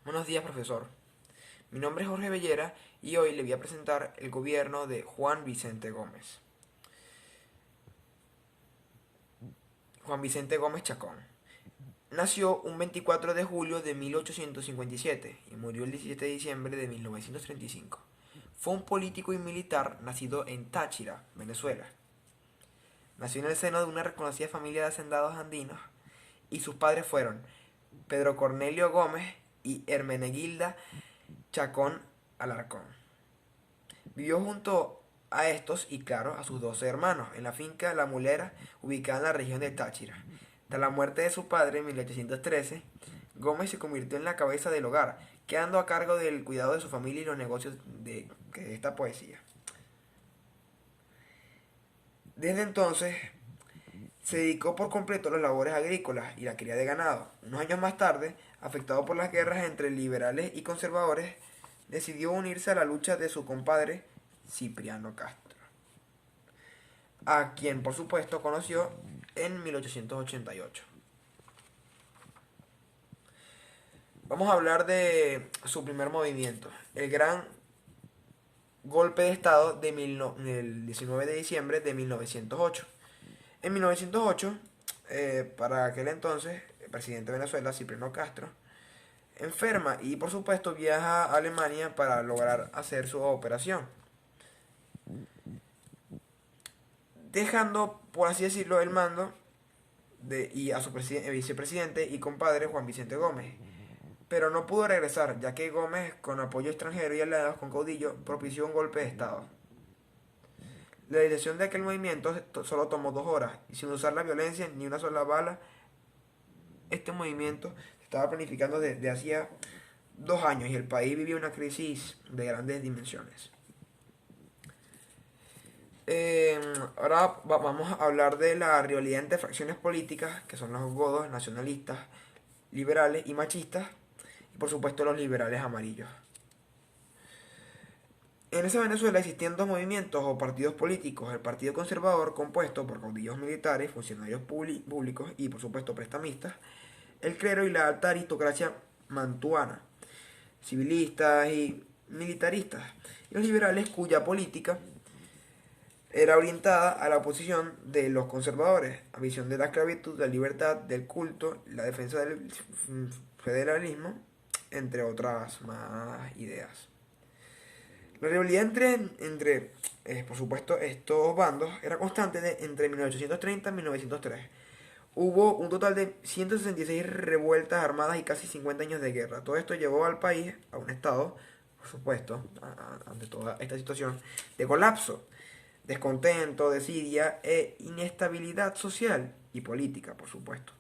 Buenos días, profesor. Mi nombre es Jorge Bellera y hoy le voy a presentar el gobierno de Juan Vicente Gómez. Juan Vicente Gómez Chacón. Nació un 24 de julio de 1857 y murió el 17 de diciembre de 1935. Fue un político y militar nacido en Táchira, Venezuela. Nació en el seno de una reconocida familia de hacendados andinos y sus padres fueron Pedro Cornelio Gómez y Hermenegilda Chacón Alarcón. Vivió junto a estos y, claro, a sus 12 hermanos en la finca La Mulera, ubicada en la región de Táchira. Tras la muerte de su padre en 1813, Gómez se convirtió en la cabeza del hogar, quedando a cargo del cuidado de su familia y los negocios de esta poesía. Desde entonces se dedicó por completo a las labores agrícolas y la cría de ganado. Unos años más tarde, afectado por las guerras entre liberales y conservadores, decidió unirse a la lucha de su compadre Cipriano Castro, a quien por supuesto conoció en 1888. Vamos a hablar de su primer movimiento, el gran golpe de Estado del 19 de diciembre de 1908. En 1908, para aquel entonces, el presidente de Venezuela, Cipriano Castro, enferma y por supuesto viaja a Alemania para lograr hacer su operación, dejando, por así decirlo, el mando y a su vicepresidente y compadre Juan Vicente Gómez. Pero no pudo regresar, ya que Gómez, con apoyo extranjero y aliados con caudillo, propició un golpe de Estado. La dirección de aquel movimiento solo tomó 2 horas, y sin usar la violencia ni una sola bala. Este movimiento se estaba planificando desde hacía 2 años y el país vivía una crisis de grandes dimensiones. Ahora vamos a hablar de la rivalidad entre fracciones políticas, que son los godos, nacionalistas, liberales y machistas, y por supuesto los liberales amarillos. En esa Venezuela existían dos movimientos o partidos políticos: el Partido Conservador, compuesto por caudillos militares, funcionarios públicos y por supuesto prestamistas, el clero y la alta aristocracia mantuana, civilistas y militaristas, y los liberales, cuya política era orientada a la oposición de los conservadores, a visión de la esclavitud, la libertad, del culto, la defensa del federalismo, entre otras más ideas. La rivalidad por supuesto, estos bandos era constante entre 1830 y 1903. Hubo un total de 166 revueltas armadas y casi 50 años de guerra. Todo esto llevó al país a un estado, por supuesto, ante toda esta situación, de colapso, descontento, desidia e inestabilidad social y política, por supuesto.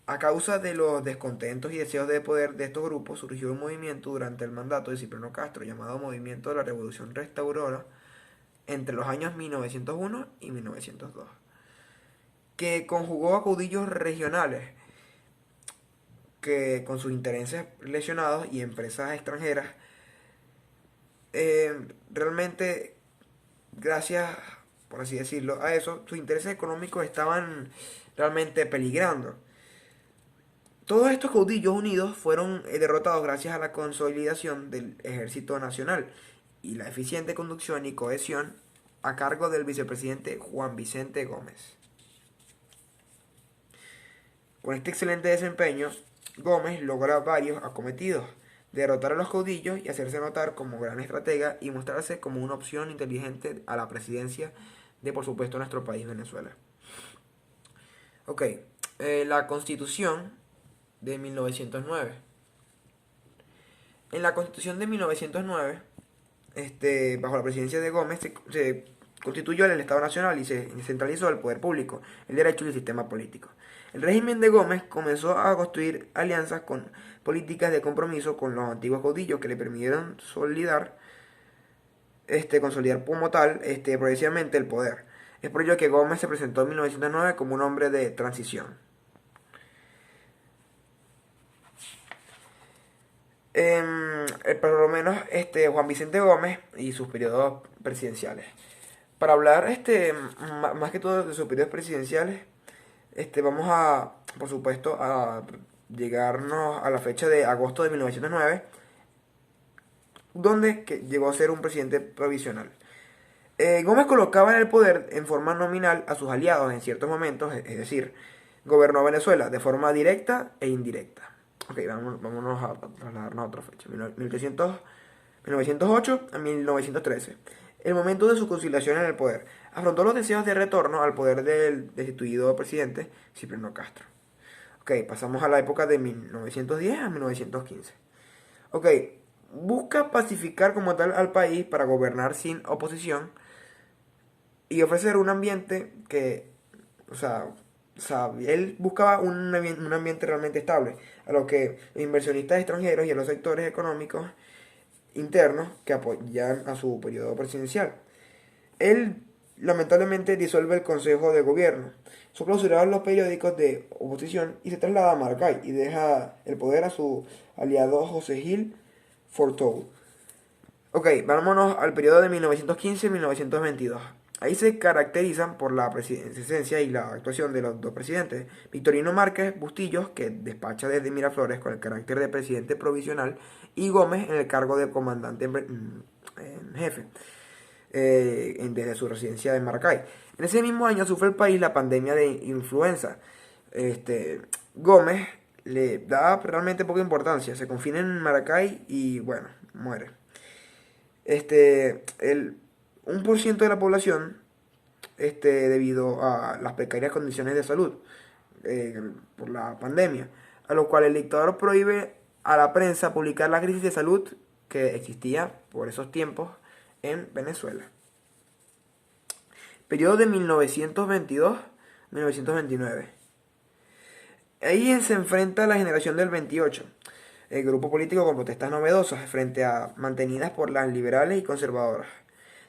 A causa de los descontentos y deseos de poder de estos grupos, surgió un movimiento durante el mandato de Cipriano Castro llamado Movimiento de la Revolución Restauradora entre los años 1901 y 1902, que conjugó a caudillos regionales que, con sus intereses lesionados, y empresas extranjeras. Realmente, gracias, por así decirlo, a eso, sus intereses económicos estaban realmente peligrando. Todos estos caudillos unidos fueron derrotados gracias a la consolidación del ejército nacional y la eficiente conducción y cohesión a cargo del vicepresidente Juan Vicente Gómez. Con este excelente desempeño, Gómez logra varios acometidos: derrotar a los caudillos y hacerse notar como gran estratega y mostrarse como una opción inteligente a la presidencia de, por supuesto, nuestro país, Venezuela. Ok, la Constitución de 1909. En la Constitución de 1909, bajo la presidencia de Gómez, se constituyó el Estado Nacional y se centralizó el poder público, el derecho y el sistema político. El régimen de Gómez comenzó a construir alianzas con políticas de compromiso con los antiguos caudillos que le permitieron consolidar como tal progresivamente el poder. Es por ello que Gómez se presentó en 1909 como un hombre de transición. Por lo menos Juan Vicente Gómez y sus periodos presidenciales. Para hablar más que todo de sus periodos presidenciales, vamos a, por supuesto, a llegarnos a la fecha de agosto de 1909, donde llegó a ser un presidente provisional. Gómez colocaba en el poder en forma nominal a sus aliados en ciertos momentos, es decir, gobernó a Venezuela de forma directa e indirecta. Ok, vámonos a trasladarnos a otra fecha, 1908 a 1913. El momento de su conciliación en el poder. Afrontó los deseos de retorno al poder del destituido presidente Cipriano Castro. Ok, pasamos a la época de 1910 a 1915. Ok, busca pacificar como tal al país para gobernar sin oposición y ofrecer un ambiente que, o sea, él buscaba un ambiente realmente estable, a lo que los inversionistas extranjeros y a los sectores económicos internos que apoyan a su periodo presidencial. Él lamentablemente disuelve el Consejo de Gobierno, son clausurados los periódicos de oposición y se traslada a Maracay y deja el poder a su aliado José Gil Fortou. Ok, vámonos al periodo de 1915-1922. Ahí se caracterizan por la presencia y la actuación de los dos presidentes. Victorino Márquez Bustillos, que despacha desde Miraflores con el carácter de presidente provisional, y Gómez en el cargo de comandante en jefe, desde su residencia en Maracay. En ese mismo año sufre el país la pandemia de influenza. Gómez le da realmente poca importancia, se confina en Maracay y bueno, muere. 1% de la población, debido a las precarias condiciones de salud por la pandemia, a lo cual el dictador prohíbe a la prensa publicar la crisis de salud que existía por esos tiempos en Venezuela. Periodo de 1922-1929. Ahí se enfrenta la generación del 28, el grupo político con protestas novedosas frente a mantenidas por las liberales y conservadoras.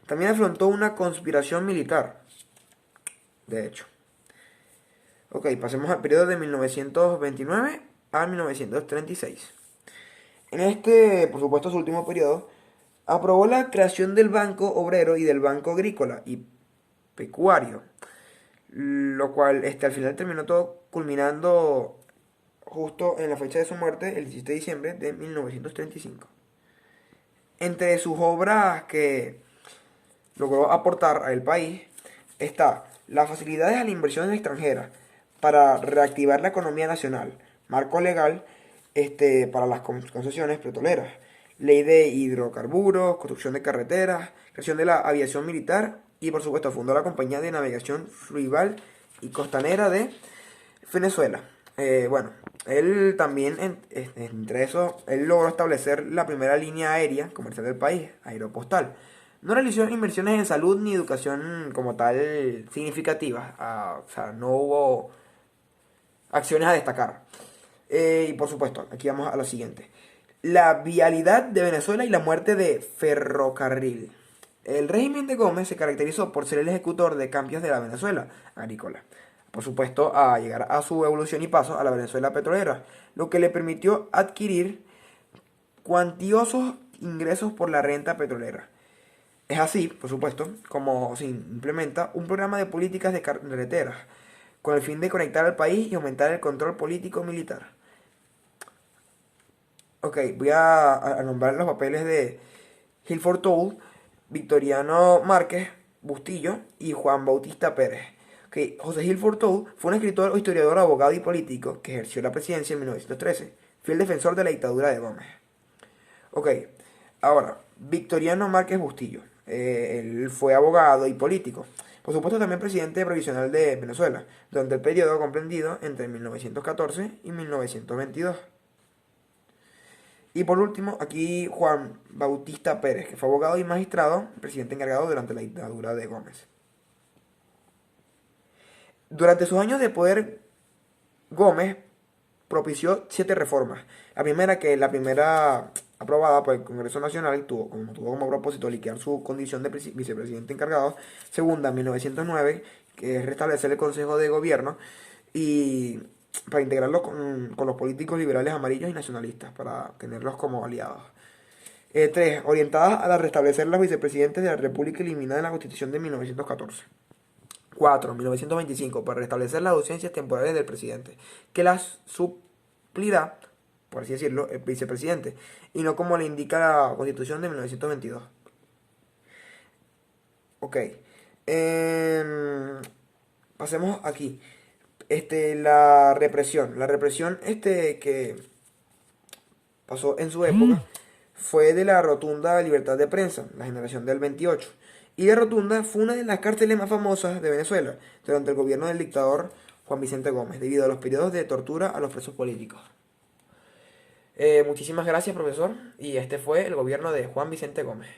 También afrontó una conspiración militar, de hecho. Ok, pasemos al periodo de 1929 a 1936. En este, por supuesto, su último periodo, aprobó la creación del Banco Obrero y del Banco Agrícola y Pecuario, lo cual al final terminó todo culminando justo en la fecha de su muerte, el 17 de diciembre de 1935. Entre sus obras que logró aportar al país está las facilidades a la inversión extranjera para reactivar la economía nacional, marco legal para las concesiones petroleras, ley de hidrocarburos, construcción de carreteras, creación de la aviación militar y por supuesto fundó la Compañía de Navegación Fluvial y Costanera de Venezuela. Bueno, él también, entre eso, él logró establecer la primera línea aérea comercial del país, Aeropostal. No realizó inversiones en salud ni educación como tal significativas, o sea, no hubo acciones a destacar. Y por supuesto, aquí vamos a lo siguiente. La vialidad de Venezuela y la muerte de ferrocarril. El régimen de Gómez se caracterizó por ser el ejecutor de cambios de la Venezuela agrícola. Por supuesto, a llegar a su evolución y paso a la Venezuela petrolera, lo que le permitió adquirir cuantiosos ingresos por la renta petrolera. Es así, por supuesto, como se implementa un programa de políticas de carreteras con el fin de conectar al país y aumentar el control político-militar. Ok, voy a nombrar los papeles de Hilford Toul, Victoriano Márquez Bustillo y Juan Bautista Pérez. Okay, José Hilford Toul fue un escritor, historiador, abogado y político que ejerció la presidencia en 1913. Fiel defensor de la dictadura de Gómez. Ok, ahora, Victoriano Márquez Bustillo. Él fue abogado y político. Por supuesto también presidente provisional de Venezuela, durante el periodo comprendido entre 1914 y 1922. Y por último, aquí Juan Bautista Pérez, que fue abogado y magistrado, presidente encargado durante la dictadura de Gómez. Durante sus años de poder, Gómez propició 7 reformas. La primera aprobada por el Congreso Nacional, tuvo como propósito liquidar su condición de vicepresidente encargado. Segunda, en 1909, que es restablecer el Consejo de Gobierno y para integrarlo con los políticos liberales amarillos y nacionalistas, para tenerlos como aliados. 3. Orientadas a restablecer los vicepresidentes de la República eliminada en la Constitución de 1914. 4. 1925. Para restablecer las ausencias temporales del presidente, que las cumplirá, por así decirlo, el vicepresidente, y no como le indica la Constitución de 1922. Ok. Pasemos aquí. La represión. La represión que pasó en su época fue de la Rotunda Libertad de Prensa, la generación del 28. Y la Rotunda fue una de las cárceles más famosas de Venezuela durante el gobierno del dictador Juan Vicente Gómez, debido a los periodos de tortura a los presos políticos. Muchísimas gracias, profesor. Y este fue el gobierno de Juan Vicente Gómez.